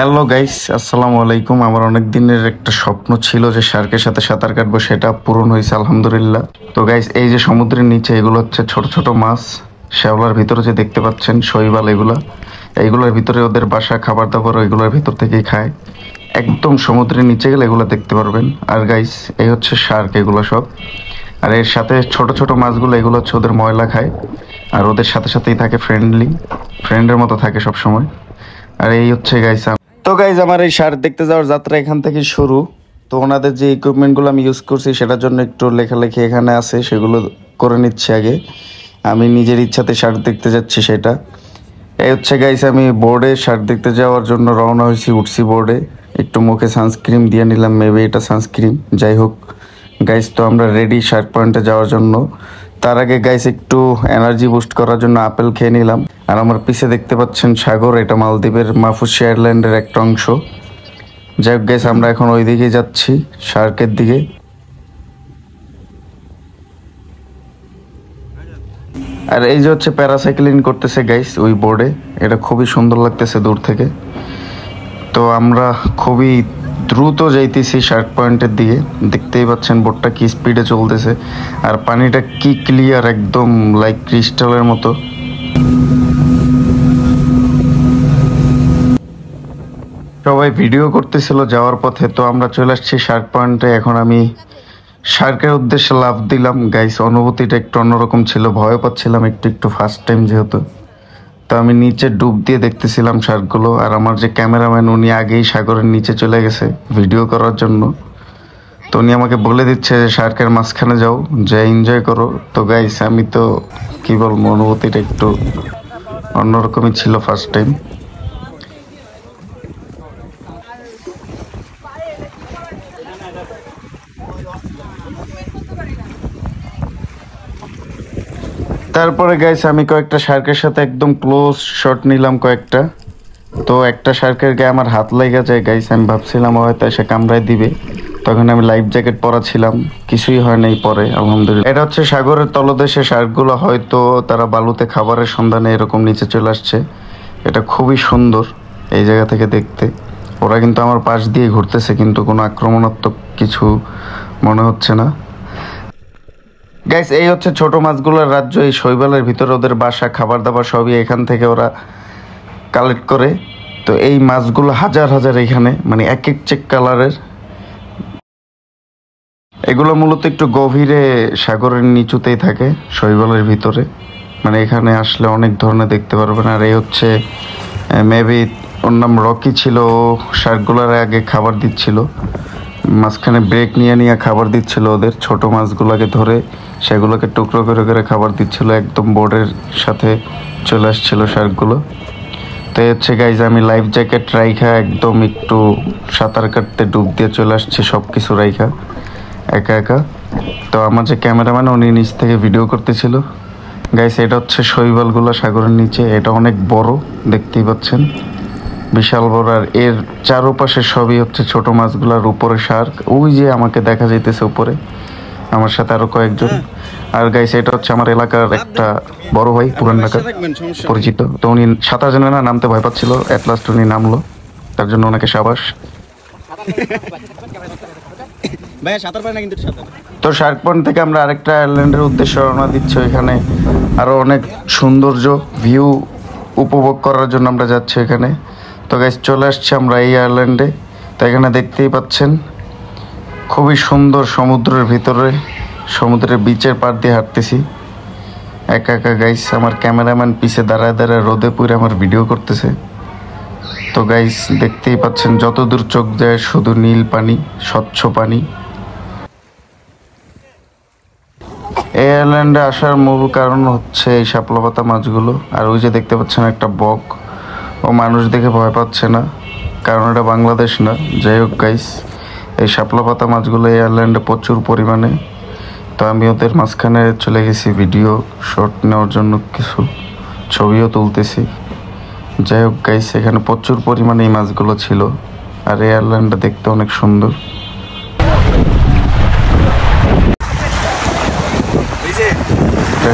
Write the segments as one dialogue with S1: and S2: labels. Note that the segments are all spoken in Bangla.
S1: হ্যালো গাইস, আসসালামু আলাইকুম। আমার অনেক দিনের একটা স্বপ্ন ছিল যে শার্কের সাথে সাঁতার কাটবো, সেটা পূরণ হয়েছে আলহামদুলিল্লাহ। তো গাইস, এই যে সমুদ্রের নিচে এগুলো হচ্ছে ছোট ছোট মাছ, শ্যাওলার ভিতরে যে দেখতে পাচ্ছেন শৈবাল, এইগুলোর ভিতরে ওদের বাসা, খাবার দাবার এগুলোর ভিতর থেকেই খায়। একদম সমুদ্রের নিচে গেলে এগুলো দেখতে পারবেন। আর গাইস, এই হচ্ছে শার্ক, এগুলো সব। আর এর সাথে ছোট ছোট মাছগুলো, এগুলো হচ্ছে ওদের ময়লা খায়। আর ওদের সাথে সাথেই থাকে ফ্রেন্ডের মতো থাকে সব সময়। আর এই হচ্ছে গাইস। তো গাইজ, আমার এই শার্ক দেখতে যাওয়ার যাত্রা এখান থেকে শুরু। তো ওনাদের যে ইকুইপমেন্টগুলো আমি ইউজ করছি সেটার জন্য একটু লেখালেখি এখানে আছে, সেগুলো করে নিচ্ছি আগে। আমি নিজের ইচ্ছাতে শার্ক দেখতে যাচ্ছি সেটা। এই হচ্ছে গাইজ, আমি বোর্ডে শার্ক দেখতে যাওয়ার জন্য রওনা হয়েছি, উঠছি বোর্ডে। একটু মুখে সানস্ক্রিন দিয়ে নিলাম, মেবি এটা সানস্ক্রিন, যাই হোক গাইজ। তো আমরা রেডি শার্ক পয়েন্টে যাওয়ার জন্য। তার আগে গাইস, একটু এনার্জি বুস্ট করার জন্য আপেল খেয়ে নিলাম। আর আমার পিছে দেখতে পাচ্ছেন সাগর, এটা মালদ্বীপের মাফুসি আইল্যান্ডের একটা অংশ। যাই হোক গাইস, আমরা এখন ওই দিকে যাচ্ছি, শার্কের দিকে। আর এই যে হচ্ছে প্যারাসাইক্লিং করতেছে গাইস ওই বোর্ডে, এটা খুবই সুন্দর লাগতেছে দূর থেকে। তো আমরা খুবই দ্রুত যাইতেছি শার্ক পয়েন্টের দিকে, দেখতেই পাচ্ছেন বোটটা কি স্পিডে চলতেছে। আর পানিটা কি ক্লিয়ার, একদম লাইক ক্রিস্টালের মতো। সবাই ভিডিও করতেছিল যাওয়ার পথে। তো আমরা চলে আসছি শার্ক পয়েন্টে। এখন আমি শার্কের উদ্দেশ্যে লাফ দিলাম গাইস। অনুভূতিটা একটু অন্যরকম ছিল, ভয় পাচ্ছিলাম একটু ফার্স্ট টাইম যেহেতু। তো আমি নিচে ডুব দিয়ে দেখতেছিলাম শার্কগুলো। আর আমার যে ক্যামেরাম্যান, উনি আগেই সাগরের নিচে চলে গেছে ভিডিও করার জন্য। তো উনি আমাকে বলে দিচ্ছে যে শার্কের মাঝখানে যাও, যে এনজয় করো। তো গাইস, আমি তো কি বলবো, অনুভূতিটা একটু অন্যরকমই ছিল ফার্স্ট টাইম। তারপরে গাইস, আমি কয়েকটা শার্কের সাথে একদম ক্লোজ শট নিলাম কয়েকটা। তো একটা শার্কের গায়ে আমার হাত লেগে যায় গাইস। আমি ভাবছিলাম হয়তো সে কামড়ায় দিবে, তখন আমি লাইফ জ্যাকেট পরা ছিলাম, কিছুই হয় নাই পরে আলহামদুলিল্লাহ। এটা হচ্ছে সাগরের তলদেশে শার্কগুলো, হয়তো তারা বালুতে খাবারের সন্ধানে এরকম নিচে চলে আসছে। এটা খুবই সুন্দর এই জায়গা থেকে দেখতে। ওরা কিন্তু আমার পাশ দিয়ে ঘুরতেছে, কিন্তু কোনো আক্রমণাত্মক কিছু মনে হচ্ছে না। গাইস, এই হচ্ছে ছোট মাছগুলোর রাজ্য। এই শৈবালের ভিতরে ওদের বাসা, খাবার দাবার সবই এখান থেকে ওরা কালেক্ট করে। তো এই মাছগুলো হাজার হাজার এখানে, মানে এক এক চেক কালারের। এগুলো মূলত একটু গভীরে সাগরের নিচুতেই থাকে, শৈবালের ভিতরে। মানে এখানে আসলে অনেক ধরনের দেখতে পারবেন। আর এই হচ্ছে মেবি ওর নাম রকি ছিল, শার্কগুলোর আগে খাবার দিচ্ছিল, মাঝখানে ব্রেক নিয়ে নিয়ে খাবার দিচ্ছিল ওদের। ছোট মাছগুলোকে ধরে সেগুলোকে টুকরো করে করে খাবার দিচ্ছিল, একদম বোর্ডের সাথে চলে আসছিল শার্কগুলো। তো হচ্ছে গাইজ, আমি লাইফ জ্যাকেট রাইখা একদম একটু সাঁতার কাটতে ডুব দিয়ে চলে আসছি, সব কিছু রাইখা একা একা। তো আমার যে ক্যামেরাম্যান, উনি নিচ থেকে ভিডিও করতেছিল। গাইস, এটা হচ্ছে শৈবালগুলো সাগরের নিচে। এটা অনেক বড়, দেখতেই পাচ্ছেন, বিশাল বড়। আর এর চারপাশে সবই হচ্ছে ছোট মাছগুলার, উপরে শার্ক। ওই যে আমাকে দেখা যাইতেছে উপরে, আমার সাথে আরো কয়েকজন। আর গাইস, এটা হচ্ছে আমার এলাকার একটা বড় ভাই, পুরান ঢাকার পরিচিত। তো উনি সাঁতার জানে না, নামতে ভয় পাচ্ছিল, এট লাস্ট উনি নামলো, তার জন্য ওনাকে সাবাস। তো শার্ক পয়েন্ট থেকে আমরা আরেকটা আইল্যান্ডের উদ্দেশ্যে রওনা দিচ্ছি। এখানে আরো অনেক সৌন্দর্য ভিউ উপভোগ করার জন্য আমরা যাচ্ছি এখানে। তো গাইস, চলে আসছি আমরা এই আইল্যান্ডে। তো এখানে দেখতেই পাচ্ছেন খুবই সুন্দর, সমুদ্রের ভিতরে, সমুদ্রের বিচের পাড় দিয়ে হাঁটতেছি একা একা গাইস। আমার ক্যামেরাম্যান পিছে দাঁড়ায় দাঁড়ায় রোদে পুরে আমার ভিডিও করতেছে। তো গাইস, দেখতেই পাচ্ছেন যত দূর চোখ যায় শুধু নীল পানি, স্বচ্ছ পানি। এই আইল্যান্ডে আসার মূল কারণ হচ্ছে এই শাপলা পাতা মাছগুলো। আর ওই যে দেখতে পাচ্ছেন একটা বক, ও মানুষ দেখে ভয় পাচ্ছে না, কারণ এটা বাংলাদেশ না। যাই হোক গাইস, এই শাপলা পাতা মাছগুলো এই আইল্যান্ডে প্রচুর পরিমাণে। তো আমি ওদের মাঝখানে চলে গেছি ভিডিও শট নেওয়ার জন্য, কিছু ছবিও তুলতেছি। যাই হোক গাইস, এখানে প্রচুর পরিমাণে এই মাছগুলো ছিল। আর এই আইল্যান্ডটা দেখতে অনেক সুন্দর।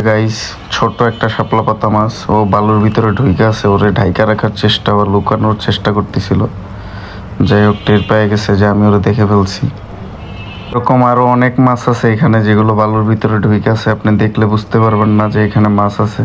S1: গাইস, ছোট একটা শাপলা পাতা মাছ, ও বালুর ভিতরে ঢুকে আছে, ওরে ঢাইকা রাখার চেষ্টা বা লুকানোর চেষ্টা করতেছিল। যাই হোক টের পেয়ে গেছে যে আমি ওরা দেখে ফেলছি। এরকম আরো অনেক মাছ আছে এখানে যেগুলো বালুর ভিতরে ঢুকে আছে, আপনি দেখলে বুঝতে পারবেন না যে এখানে মাছ আছে।